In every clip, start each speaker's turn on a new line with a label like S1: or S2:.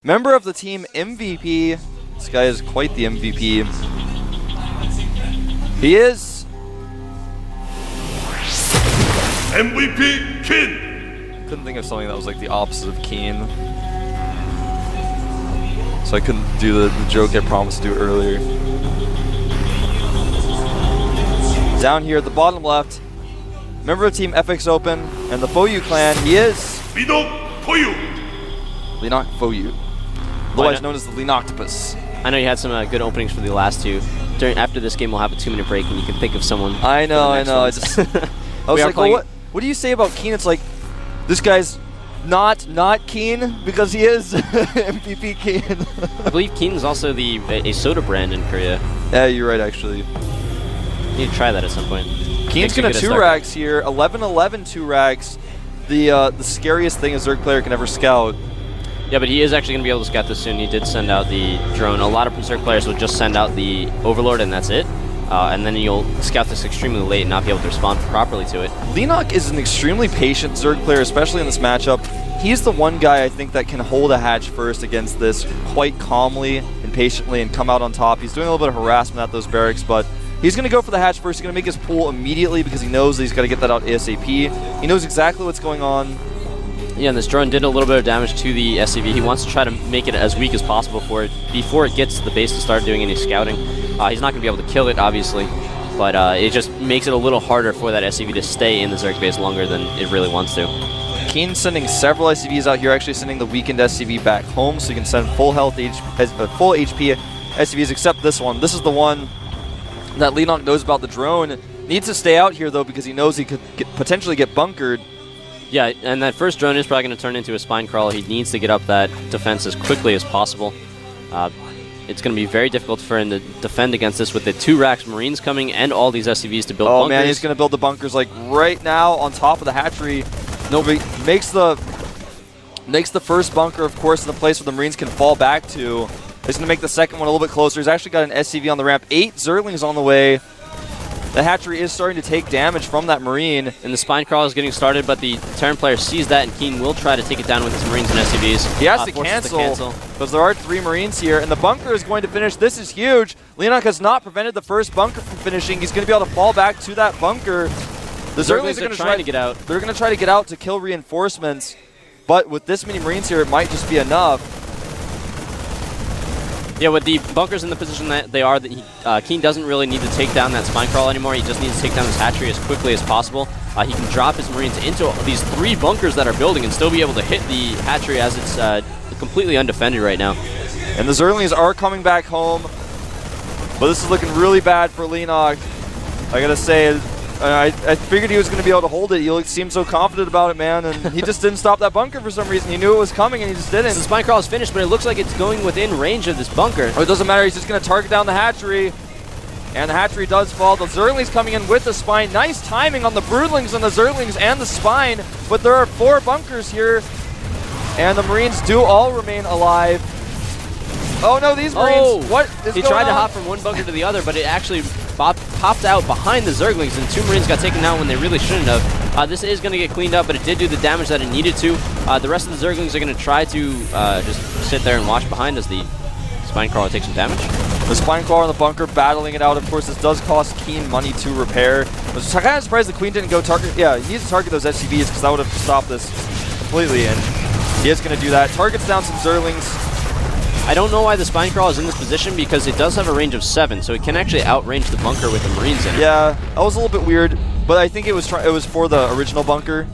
S1: member of the team MVP. This guy is quite the MVP. He is
S2: MVP Keen.
S1: Couldn't think of something that was like the opposite of Keen, so I couldn't do the joke I promised to do earlier. Down here at the bottom left, member of Team FX Open and the Foyu clan, he is
S2: Leenock Foyu.
S1: Leenock Foyu, otherwise known as the Leenocktopus.
S3: I know you had some good openings for the last two. After this game, we'll have a 2-minute break, and you can think of someone.
S1: I know. I just I was like, well, what do you say about Keen? It's like, this guy's not Keen because he is MVP Keen.
S3: I believe Keen is also a soda brand in Korea.
S1: Yeah, you're right, actually.
S3: You need to try that at some point.
S1: Keen's gonna 2-rags here, 11-11 2-rags. The scariest thing a Zerg player can ever scout.
S3: Yeah, but he is actually going to be able to scout this soon. He did send out the drone. A lot of Zerg players will just send out the Overlord and that's it. And then you'll scout this extremely late and not be able to respond properly to it.
S1: Leenock is an extremely patient Zerg player, especially in this matchup. He's the one guy I think that can hold a hatch first against this quite calmly and patiently and come out on top. He's doing a little bit of harassment at those barracks, but he's going to go for the hatch first. He's going to make his pull immediately because he knows that he's got to get that out ASAP. He knows exactly what's going on.
S3: Yeah, and this drone did a little bit of damage to the SCV. He wants to try to make it as weak as possible for it before it gets to the base to start doing any scouting. He's not going to be able to kill it, obviously, but it just makes it a little harder for that SCV to stay in the Zerg base longer than it really wants to.
S1: Keen's sending several SCVs out here, actually sending the weakened SCV back home, so you can send full health, full HP SCVs, except this one. This is the one that Leenock knows about the drone. Needs to stay out here, though, because he knows he could potentially get bunkered.
S3: Yeah, and that first drone is probably going to turn into a spine crawler. He needs to get up that defense as quickly as possible. It's going to be very difficult for him to defend against this with the 2-racks Marines coming and all these SCVs to build bunkers.
S1: Oh man, he's going to build the bunkers like right now on top of the hatchery. Nobody makes the first bunker, of course, in the place where the Marines can fall back to. He's going to make the second one a little bit closer. He's actually got an SCV on the ramp. 8 Zerglings on the way. The hatchery is starting to take damage from that Marine.
S3: And the spine crawl is getting started, but the Terran player sees that, and Keen will try to take it down with his Marines and SCVs.
S1: He has to cancel because there are 3 Marines here, and the bunker is going to finish. This is huge. Leenock has not prevented the first bunker from finishing. He's going to be able to fall back to that bunker. The Zerglings are going to try to get out. They're going to try to get out to kill reinforcements, but with this many Marines here, it might just be enough.
S3: Yeah, with the bunkers in the position that they are, Keen doesn't really need to take down that spine crawl anymore. He just needs to take down this hatchery as quickly as possible. He can drop his Marines into these 3 bunkers that are building and still be able to hit the hatchery as it's completely undefended right now.
S1: And the Zerglings are coming back home, but this is looking really bad for Leenock. I gotta say, I figured he was going to be able to hold it. He seemed so confident about it, man, and he just didn't stop that bunker for some reason. He knew it was coming, and he just didn't.
S3: The spine crawl is finished, but it looks like it's going within range of this bunker.
S1: Oh, it doesn't matter. He's just going to target down the hatchery, and the hatchery does fall. The Zerglings coming in with the spine. Nice timing on the Broodlings and the Zerglings and the spine, but there are 4 bunkers here, and the Marines do all remain alive. Oh, no, these Marines. What is going on?
S3: He tried to hop from one bunker to the other, but it actually popped out behind the Zerglings, and 2 Marines got taken out when they really shouldn't have. This is going to get cleaned up, but it did do the damage that it needed to. The rest of the Zerglings are going to try to just sit there and watch behind as the spine crawler takes some damage.
S1: The spine crawler in the bunker battling it out. Of course, this does cost Keen money to repair. I was kind of surprised the Queen didn't go target. Yeah, he needs to target those SCVs because that would have stopped this completely, and he is going to do that. Targets down some Zerglings.
S3: I don't know why the spine crawl is in this position because it does have a range of 7, so it can actually outrange the bunker with the Marines in it.
S1: Yeah, that was a little bit weird, but I think it was for the original bunker,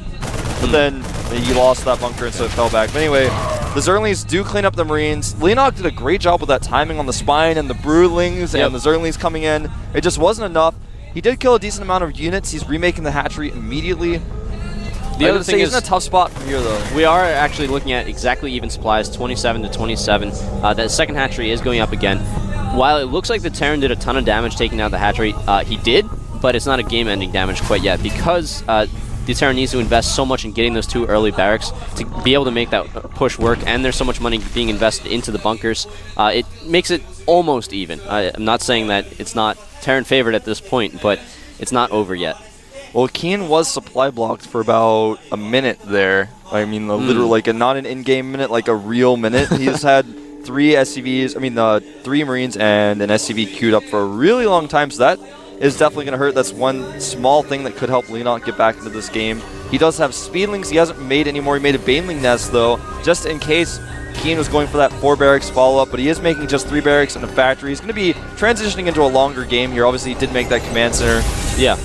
S1: but then he lost that bunker and so it fell back. But anyway, the Zerglings do clean up the Marines. Leenock did a great job with that timing on the spine and the Broodlings and the Zerglings coming in. It just wasn't enough. He did kill a decent amount of units. He's remaking the hatchery immediately. The other thing is, he's in a tough spot from here, though.
S3: We are actually looking at exactly even supplies, 27 to 27. That second hatchery is going up again. While it looks like the Terran did a ton of damage taking out the hatchery, he did, but it's not a game-ending damage quite yet because the Terran needs to invest so much in getting those 2 early barracks to be able to make that push work, and there's so much money being invested into the bunkers. It makes it almost even. I'm not saying that it's not Terran favored at this point, but it's not over yet.
S1: Well, Keen was supply blocked for about a minute there. I mean, literally, like not an in-game minute, like a real minute. He's had 3 Marines and an SCV queued up for a really long time, so that is definitely going to hurt. That's one small thing that could help Leenock get back into this game. He does have speedlings. He hasn't made any more. He made a baneling nest, though, just in case Keen was going for that 4 barracks follow-up, but he is making just 3 barracks and a factory. He's going to be transitioning into a longer game here. Obviously, he did make that command center.
S3: Yeah,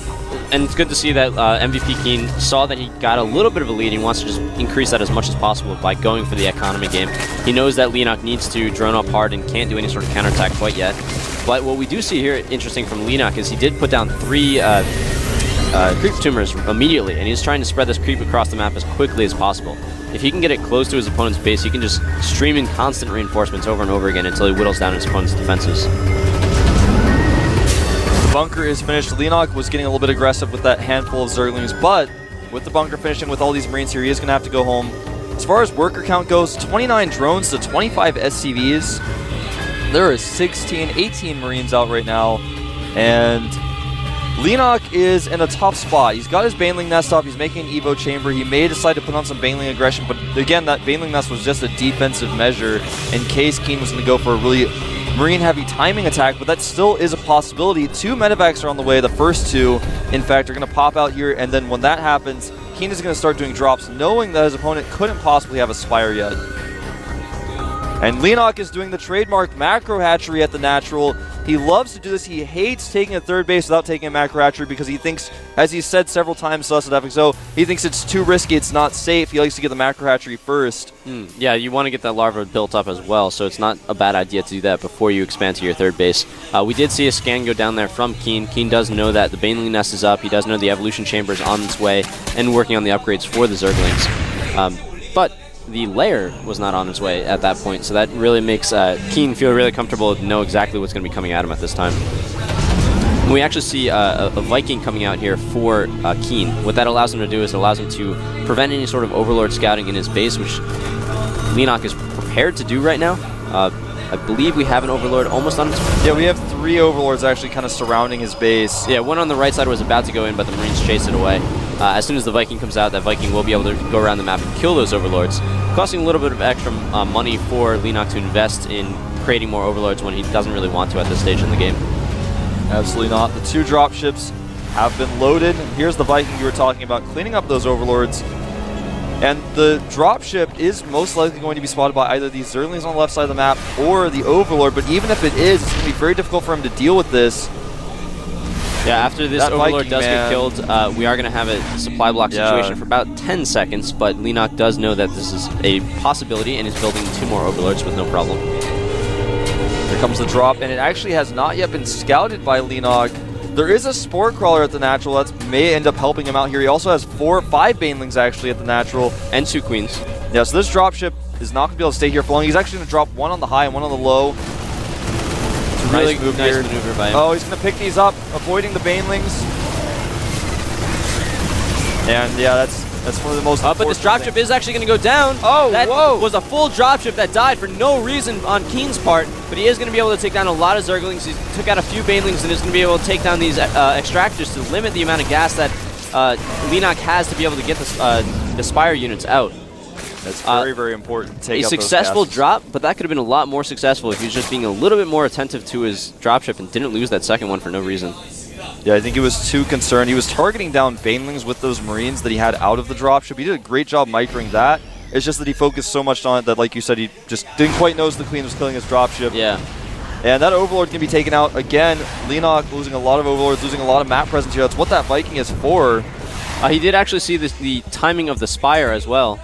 S3: and it's good to see that MVP Keen saw that he got a little bit of a lead. He wants to just increase that as much as possible by going for the economy game. He knows that Leenock needs to drone up hard and can't do any sort of counterattack quite yet. But what we do see here, interesting from Leenock, is he did put down 3 creep tumors immediately, and he's trying to spread this creep across the map as quickly as possible. If he can get it close to his opponent's base, he can just stream in constant reinforcements over and over again until he whittles down his opponent's defenses.
S1: The bunker is finished. Leenock was getting a little bit aggressive with that handful of Zerglings, but with the bunker finishing with all these Marines here, he is going to have to go home. As far as worker count goes, 29 drones to 25 SCVs. There is 18 Marines out right now, and Leenock is in a tough spot. He's got his Baneling Nest up. He's making an Evo Chamber. He may decide to put on some Baneling aggression, but again, that Baneling Nest was just a defensive measure in case Keen was going to go for a really Marine-heavy timing attack, but that still is a possibility. 2 medevacs are on the way. The first 2, in fact, are going to pop out here, and then when that happens, Keen is going to start doing drops, knowing that his opponent couldn't possibly have a Spire yet. And Leenock is doing the trademark macro hatchery at the natural. He loves to do this. He hates taking a third base without taking a macro hatchery because he thinks, as he's said several times to us at FXO, he thinks it's too risky, it's not safe. He likes to get the macro hatchery first.
S3: Yeah, you want to get that larva built up as well, so it's not a bad idea to do that before you expand to your third base. We did see a scan go down there from Keen. Keen does know that the Baneling Nest is up. He does know the Evolution Chamber is on its way and working on the upgrades for the Zerglings. But the lair was not on its way at that point, so that really makes Keen feel really comfortable to know exactly what's going to be coming at him at this time. And we actually see a Viking coming out here for Keen. What that allows him to do is it allows him to prevent any sort of Overlord scouting in his base, which Leenock is prepared to do right now. I believe we have an Overlord almost on its way.
S1: Yeah, we have 3 Overlords actually kind of surrounding his base.
S3: Yeah, one on the right side was about to go in, but the Marines chased it away. As soon as the Viking comes out, that Viking will be able to go around the map and kill those Overlords, costing a little bit of extra money for Leenock to invest in creating more Overlords when he doesn't really want to at this stage in the game.
S1: Absolutely not. The 2 dropships have been loaded. Here's the Viking you were talking about, cleaning up those Overlords. And the dropship is most likely going to be spotted by either these Zerglings on the left side of the map or the Overlord, but even if it is, it's going to be very difficult for him to deal with this.
S3: Yeah, after this Overlord does get killed, we are going to have a supply block situation for about 10 seconds, but Leenock does know that this is a possibility and is building 2 more Overlords with no problem.
S1: Here comes the drop, and it actually has not yet been scouted by Leenock. There is a Spore Crawler at the natural that may end up helping him out here. He also has 5 Banelings actually at the natural.
S3: And 2 Queens.
S1: Yeah, so this dropship is not going to be able to stay here for long. He's actually going to drop 1 on the high and 1 on the low.
S3: Really
S1: nice move
S3: nice
S1: here.
S3: maneuver by him.
S1: Oh, he's going to pick these up, avoiding the Banelings. And yeah, that's one of the most
S3: but this dropship is actually going to go down.
S1: Oh,
S3: that
S1: whoa.
S3: was a full dropship that died for no reason on Keen's part, but he is going to be able to take down a lot of Zerglings. He took out a few Banelings and is going to be able to take down these extractors to limit the amount of gas that Leenock has to be able to get the Spire units out.
S1: That's very, very important. Take
S3: a successful drop, but that could have been a lot more successful if he was just being a little bit more attentive to his dropship and didn't lose that second one for no reason.
S1: Yeah, I think he was too concerned. He was targeting down Banelings with those Marines that he had out of the dropship. He did a great job microing that. It's just that he focused so much on it that, like you said, he just didn't quite notice the Queen was killing his dropship.
S3: Yeah.
S1: And that Overlord can be taken out. Again, Leenock losing a lot of Overlords, losing a lot of map presence here. That's what that Viking is for.
S3: He did actually see the timing of the Spire as well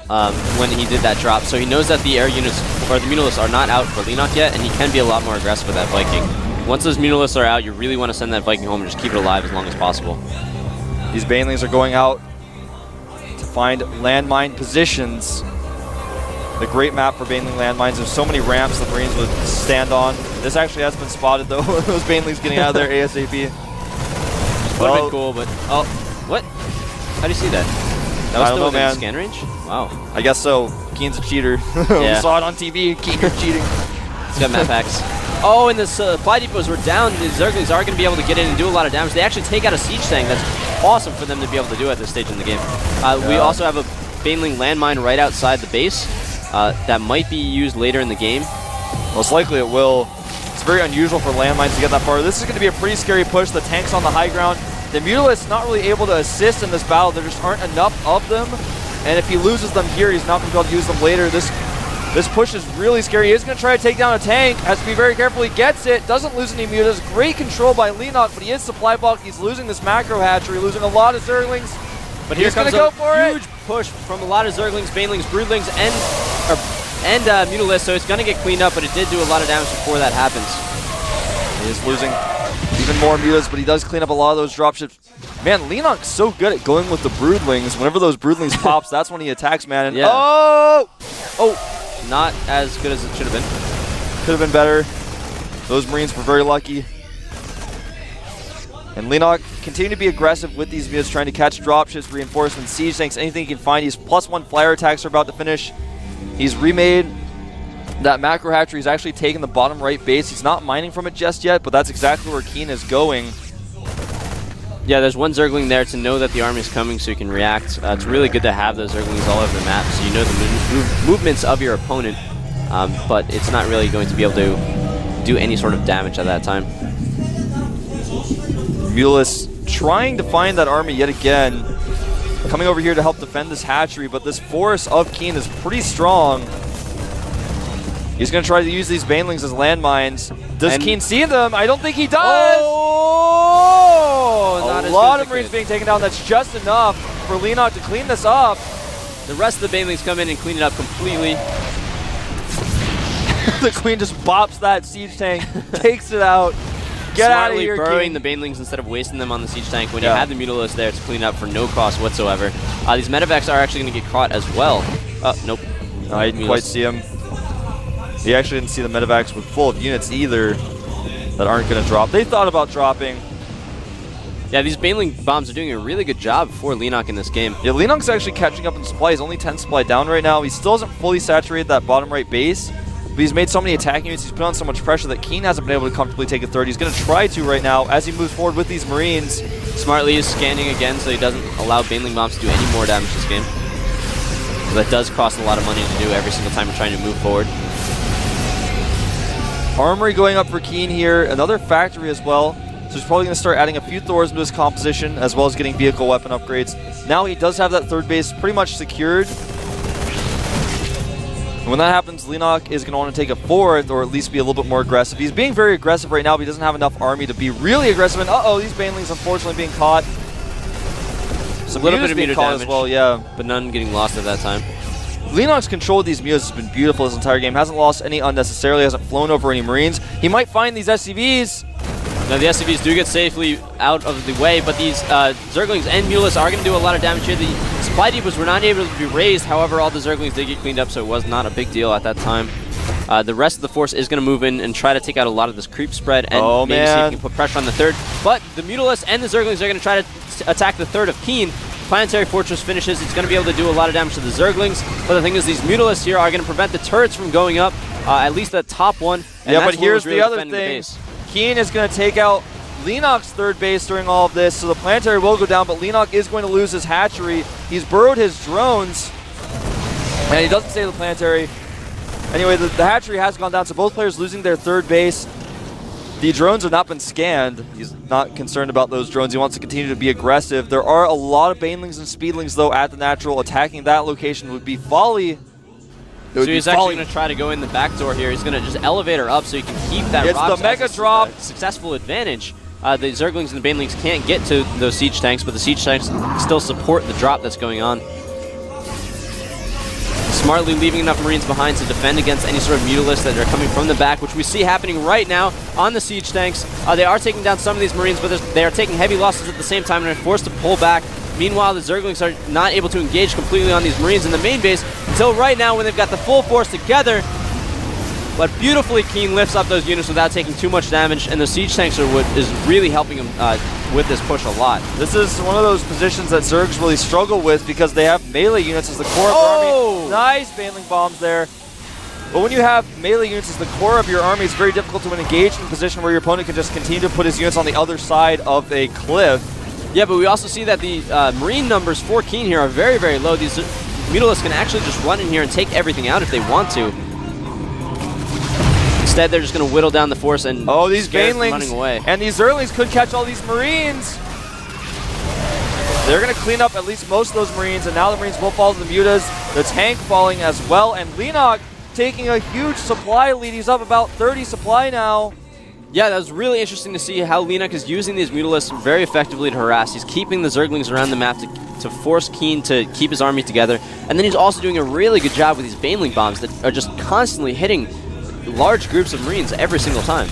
S3: when he did that drop, so he knows that the air units or the Munilus are not out for Leenock yet, and he can be a lot more aggressive with that Viking. Once those Munilus are out, you really want to send that Viking home and just keep it alive as long as possible.
S1: These Banelings are going out to find landmine positions. The great map for Baneling landmines. There's so many ramps the Marines would stand on. This actually has been spotted though. Those Banelings getting out of there ASAP.
S3: Would have been cool, but what? How do you see that? That was still within scan range? Wow.
S1: I guess so. Keen's a cheater.
S3: Yeah.
S1: We saw it on TV. Keen, you're cheating.
S3: He's got map hacks. And the supply depots were down. The Zerglings are going to be able to get in and do a lot of damage. They actually take out a Siege Thing that's awesome for them to be able to do at this stage in the game. We also have a Baneling landmine right outside the base that might be used later in the game.
S1: Most likely it will. It's very unusual for landmines to get that far. This is going to be a pretty scary push. The tank's on the high ground. The Mutalisk not really able to assist in this battle. There just aren't enough of them. And if he loses them here, he's not going to be able to use them later. This push is really scary. He is going to try to take down a tank. Has to be very careful. He gets it. Doesn't lose any mutas. Great control by Leenock, but he is supply block. He's losing this macro hatchery, losing a lot of Zerglings.
S3: But here's
S1: going to go for it.
S3: Huge push from a lot of Zerglings, Banelings, Broodlings, and Mutalisk, so it's going to get cleaned up, but it did do a lot of damage before that happens.
S1: He is losing even more mutas, but he does clean up a lot of those dropships. Man, Leenock's so good at going with the Broodlings. Whenever those Broodlings pops, that's when he attacks, man. And
S3: Not as good as it should have been.
S1: Could have been better. Those Marines were very lucky. And Leenock continue to be aggressive with these mutas, trying to catch dropships, reinforcements, siege tanks, anything he can find. He's +1 flyer attacks are about to finish. He's remade that macro hatchery. He's actually taken the bottom right base. He's not mining from it just yet, but that's exactly where Keen is going.
S3: Yeah, there's one Zergling there to know that the army is coming so you can react. It's really good to have those Zerglings all over the map so you know the movements of your opponent, but it's not really going to be able to do any sort of damage at that time.
S1: Mutalisk trying to find that army yet again. Coming over here to help defend this hatchery, but this force of Keen is pretty strong. He's going to try to use these Banelings as landmines. Does Keen see them? I don't think he does!
S3: Not
S1: a lot of Marines being taken down. That's just enough for Leenock to clean this up.
S3: The rest of the Banelings come in and clean it up completely.
S1: The Queen just bops that siege tank, takes it out. Get out of here,
S3: burrowing
S1: King.
S3: the Banelings instead of wasting them on the siege tank when you had the Mutalisk there to clean up for no cost whatsoever. These medevacs are actually going to get caught as well. Nope.
S1: No, I didn't quite see him. He actually didn't see the medevacs with full of units either that aren't going to drop. They thought about dropping.
S3: Yeah, these Baneling bombs are doing a really good job for Leenock in this game.
S1: Yeah, Leenock's actually catching up in supply. He's only 10 supply down right now. He still hasn't fully saturated that bottom right base. But he's made so many attacking units, he's put on so much pressure that Keen hasn't been able to comfortably take a third. He's going to try to right now as he moves forward with these Marines.
S3: Smartly is scanning again so he doesn't allow Baneling bombs to do any more damage this game. So that does cost a lot of money to do every single time you're trying to move forward.
S1: Armory going up for Keen here. Another factory as well. So he's probably going to start adding a few Thors into his composition as well as getting vehicle weapon upgrades. Now he does have that third base pretty much secured. And when that happens, Leenock is going to want to take a fourth or at least be a little bit more aggressive. He's being very aggressive right now, but he doesn't have enough army to be really aggressive. And these Banelings unfortunately being caught. Some
S3: a little bit
S1: mutas
S3: of
S1: being
S3: meter
S1: caught
S3: damage,
S1: as well, yeah.
S3: but none getting lost at that time.
S1: Leenock's control of these mutas has been beautiful this entire game. Hasn't lost any unnecessarily, hasn't flown over any Marines. He might find these SCVs.
S3: Now the SCVs do get safely out of the way, but these Zerglings and Mutalisk are going to do a lot of damage here. The supply depots were not able to be raised, however all the Zerglings did get cleaned up, so it was not a big deal at that time. The rest of the force is going to move in and try to take out a lot of this creep spread and maybe see if he can put pressure on the third. But the Mutalisk and the Zerglings are going to try to attack the third of Keen. Planetary Fortress finishes. It's going to be able to do a lot of damage to the Zerglings, but the thing is these Mutalisks here are going to prevent the turrets from going up, at least the top one. And
S1: yeah, but here's the other thing. Keen is going to take out Leenock's third base during all of this, so the planetary will go down, but Leenock is going to lose his hatchery. He's burrowed his drones, and he doesn't save the planetary. Anyway, the hatchery has gone down, so both players losing their third base. The drones have not been scanned. He's not concerned about those drones. He wants to continue to be aggressive. There are a lot of Banelings and Speedlings, though, at the natural. Attacking that location would be folly.
S3: So he's actually going to try to go in the back door here. He's going to just elevate her up so he can keep that
S1: It's the mega drop.
S3: Successful advantage. The Zerglings and the Banelings can't get to those siege tanks, but the siege tanks still support the drop that's going on. Smartly leaving enough Marines behind to defend against any sort of Mutalisks that are coming from the back, which we see happening right now on the siege tanks. They are taking down some of these Marines, but they are taking heavy losses at the same time and are forced to pull back. Meanwhile, the Zerglings are not able to engage completely on these Marines in the main base until right now when they've got the full force together. But beautifully, Keen lifts up those units without taking too much damage, and the siege tanks are what is really helping him with this push a lot.
S1: This is one of those positions that Zergs really struggle with because they have melee units as the core of their army. Nice Baneling bombs there. But when you have melee units as the core of your army, it's very difficult to engage in a position where your opponent can just continue to put his units on the other side of a cliff.
S3: Yeah, but we also see that the Marine numbers for Keen here are very, very low. These Mutalisks can actually just run in here and take everything out if they want to. Instead, they're just going to whittle down the force and
S1: these Banelings
S3: running away.
S1: And these Zerglings could catch all these Marines. They're going to clean up at least most of those Marines, and now the Marines will fall to the Mutas. The tank falling as well, and Leenock taking a huge supply lead. He's up about 30 supply now.
S3: Yeah, that was really interesting to see how Leenock is using these Mutalisks very effectively to harass. He's keeping the Zerglings around the map to force Keen to keep his army together. And then he's also doing a really good job with these Baneling bombs that are just constantly hitting large groups of Marines every single time.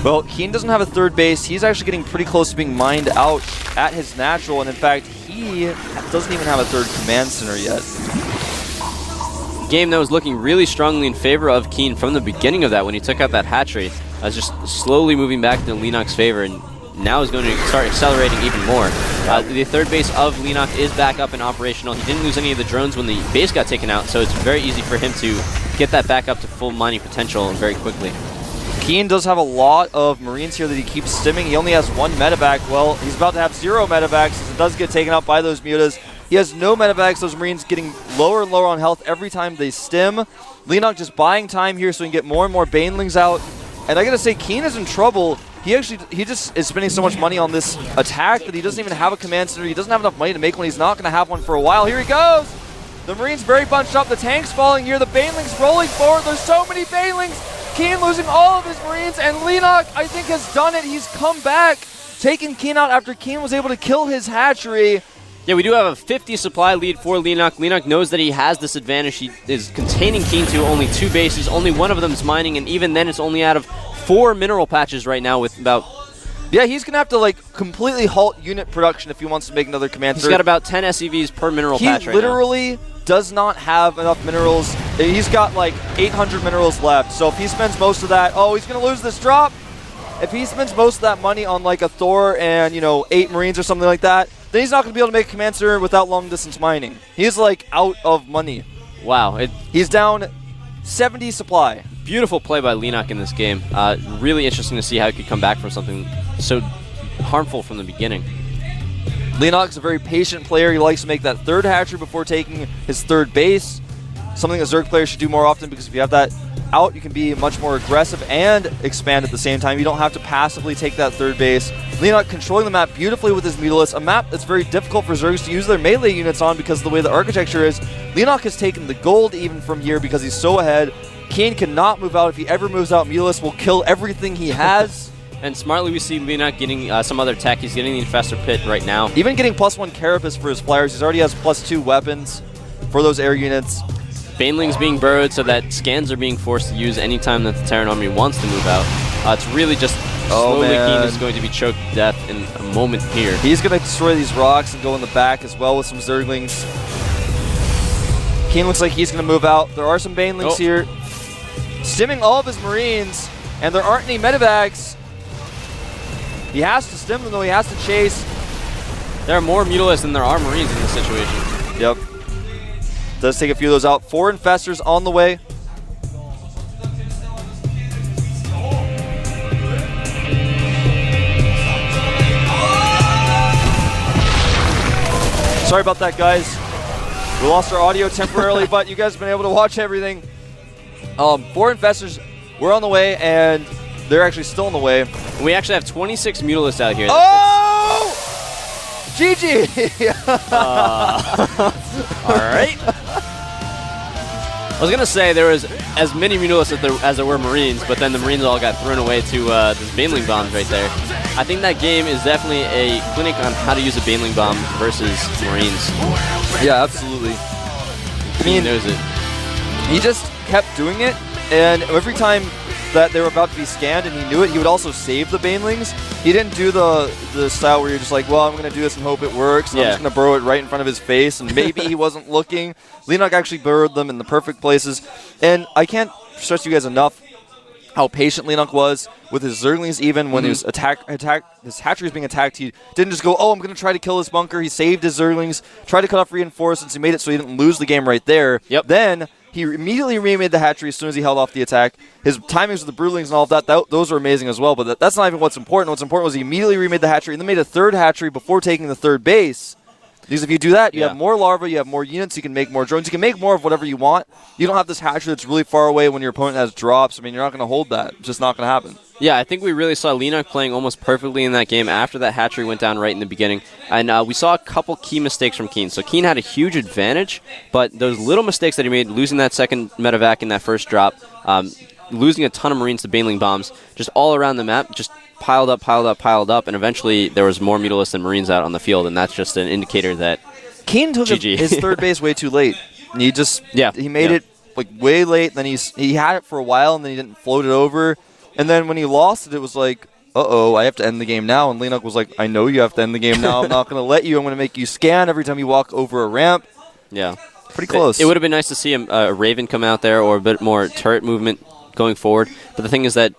S1: Well, Keen doesn't have a third base. He's actually getting pretty close to being mined out at his natural. And in fact, he doesn't even have a third command center yet.
S3: Game that was looking really strongly in favor of Keen from the beginning of that when he took out that hatchery. Just slowly moving back to Leenock's favor, and now is going to start accelerating even more. The third base of Leenock is back up and operational. He didn't lose any of the drones when the base got taken out, so it's very easy for him to get that back up to full mining potential very quickly.
S1: Keen does have a lot of Marines here that he keeps stimming. He only has one medevac. Well, he's about to have 0 medevacs as it does get taken out by those Mutas. He has no medevacs. Those Marines getting lower and lower on health every time they stim. Leenock just buying time here so he can get more and more Banelings out. And I gotta say, Keen is in trouble. He just is spending so much money on this attack that he doesn't even have a command center. He doesn't have enough money to make one. He's not gonna have one for a while. Here he goes! The Marines very bunched up. The tank's falling here. The Banelings rolling forward. There's so many Banelings. Keen losing all of his Marines, and Leenock, I think, has done it. He's come back, taking Keen out after Keen was able to kill his hatchery.
S3: Yeah, we do have a 50 supply lead for Leenock. Leenock knows that he has this advantage. He is containing Keen to only 2 bases. Only one of them is mining, and even then it's only out of 4 mineral patches right now with about...
S1: Yeah, he's going to have to, like, completely halt unit production if he wants to make another command center.
S3: He's got about 10 SCVs per mineral patch right now.
S1: He literally does not have enough minerals. He's got, like, 800 minerals left. So if he spends most of that... Oh, he's going to lose this drop. If he spends most of that money on, like, a Thor and, 8 Marines or something like that, then he's not going to be able to make a command center without long-distance mining. He's, like, out of money.
S3: Wow.
S1: He's down 70 supply.
S3: Beautiful play by Leenock in this game. Really interesting to see how he could come back from something so harmful from the beginning.
S1: Leenock's a very patient player. He likes to make that third hatchery before taking his third base. Something a Zerg player should do more often, because if you have that out, you can be much more aggressive and expand at the same time. You don't have to passively take that third base. Leenock controlling the map beautifully with his Mutalisks, a map that's very difficult for Zergs to use their melee units on because of the way the architecture is. Leenock has taken the gold even from here because he's so ahead. Keen cannot move out. If he ever moves out, Mutalisk will kill everything he has.
S3: And smartly, we see Leenock getting some other tech. He's getting the Infestor Pit right now.
S1: Even getting +1 Carapace for his flyers. He already has +2 weapons for those air units.
S3: Banelings being burrowed so that scans are being forced to use anytime that the Terran army wants to move out. It's really just slowly Keen is going to be choked to death in a moment here.
S1: He's going to destroy these rocks and go in the back as well with some Zerglings. Keen looks like he's going to move out. There are some Banelings here. Stimming all of his Marines, and there aren't any medevacs. He has to stim them, though. He has to chase.
S3: There are more Mutalisks than there are Marines in this situation.
S1: Yep. Does take a few of those out. 4 Infestors on the way. Sorry about that, guys. We lost our audio temporarily, but you guys have been able to watch everything. 4 Infestors were on the way, and they're actually still on the way.
S3: And we actually have 26 Mutalisks out here.
S1: Oh! GG!
S3: All right. I was going to say there was as many Mutalisks as there were Marines, but then the Marines all got thrown away to this Baneling bombs right there. I think that game is definitely a clinic on how to use a Baneling bomb versus Marines.
S1: Yeah, absolutely.
S3: He knows it.
S1: He just kept doing it, and every time that they were about to be scanned and he knew it, he would also save the Banelings. He didn't do the style where you're just like, well, I'm going to do this and hope it works. Yeah. I'm just going to burrow it right in front of his face, and maybe he wasn't looking. Leenock actually burrowed them in the perfect places. And I can't stress you guys enough how patient Leenock was with his Zerglings. Even when his hatchery was being attacked, he didn't just go, oh, I'm going to try to kill this bunker. He saved his Zerglings, tried to cut off reinforcements. He made it so he didn't lose the game right there.
S3: Yep.
S1: Then He immediately remade the hatchery as soon as he held off the attack. His timings with the broodlings and all of that, those were amazing as well, but that's not even what's important. What's important was he immediately remade the hatchery and then made a third hatchery before taking the third base. Because if you do that, you have more larvae, you have more units, you can make more drones, you can make more of whatever you want. You don't have this hatchery that's really far away when your opponent has drops. I mean, you're not going to hold that. It's just not going to happen.
S3: Yeah, I think we really saw Leenock playing almost perfectly in that game after that hatchery went down right in the beginning. And we saw a couple key mistakes from Keen. So Keen had a huge advantage, but those little mistakes that he made, losing that second medevac in that first drop, losing a ton of Marines to Baneling bombs, just all around the map, just piled up, and eventually there was more Mutalisks than Marines out on the field, and that's just an indicator that
S1: Keen took his third base way too late. And he made it like way late, then he had it for a while, and then he didn't float it over. And then when he lost it, it was like, uh-oh, I have to end the game now. And Leenock was like, I know you have to end the game now. I'm not going to let you. I'm going to make you scan every time you walk over a ramp.
S3: Yeah.
S1: Pretty close.
S3: It would have been nice to see a Raven come out there or a bit more turret movement going forward. But the thing is that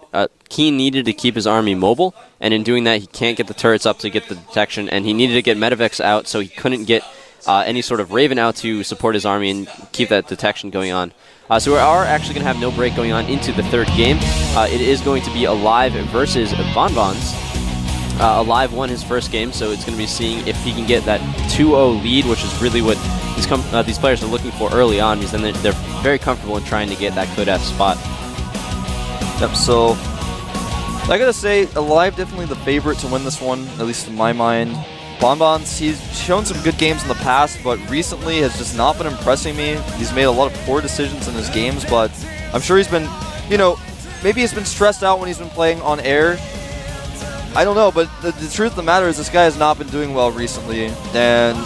S3: Keen needed to keep his army mobile, and in doing that, he can't get the turrets up to get the detection, and he needed to get Medivacs out so he couldn't get any sort of Raven out to support his army and keep that detection going on. So we are actually going to have no break going on into the third game. It is going to be Alive versus Bonbons. Alive won his first game, so it's going to be seeing if he can get that 2-0 lead, which is really what these players are looking for early on, because then they're very comfortable in trying to get that Code F spot.
S1: Yep, so I gotta say, Alive definitely the favorite to win this one, at least in my mind. Bonbons, he's shown some good games in the past, but recently has just not been impressing me. He's made a lot of poor decisions in his games, but I'm sure he's been, maybe he's been stressed out when he's been playing on air. I don't know, but the truth of the matter is this guy has not been doing well recently, and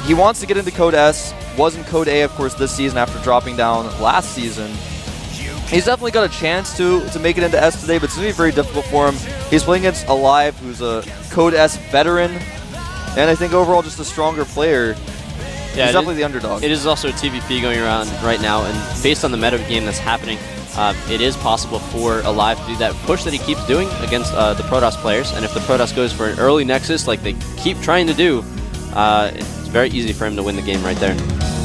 S1: he wants to get into Code S. Was in Code A, of course, this season after dropping down last season. He's definitely got a chance to make it into S today, but it's going to be very difficult for him. He's playing against Alive, who's a Code S veteran, and I think overall just a stronger player. Yeah, he's definitely the underdog.
S3: It is also a TVP going around right now, and based on the meta game that's happening, it is possible for Alive to do that push that he keeps doing against the Protoss players, and if the Protoss goes for an early Nexus like they keep trying to do, it's very easy for him to win the game right there.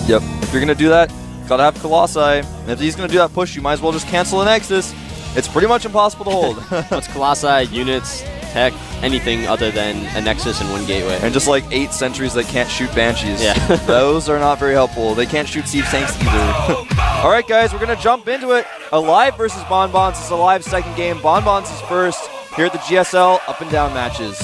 S1: Yep. If you're going to do that, gotta have Colossi. And if he's going to do that push, you might as well just cancel the Nexus. It's pretty much impossible to hold.
S3: What's Colossi, units, tech, anything other than a Nexus and one gateway.
S1: And just like 8 sentries that can't shoot Banshees.
S3: Yeah.
S1: Those are not very helpful. They can't shoot Siege Tanks either. Alright guys, we're going to jump into it. Alive versus Bonbons. It's Alive's second game. Bonbons is first here at the GSL Up and Down matches.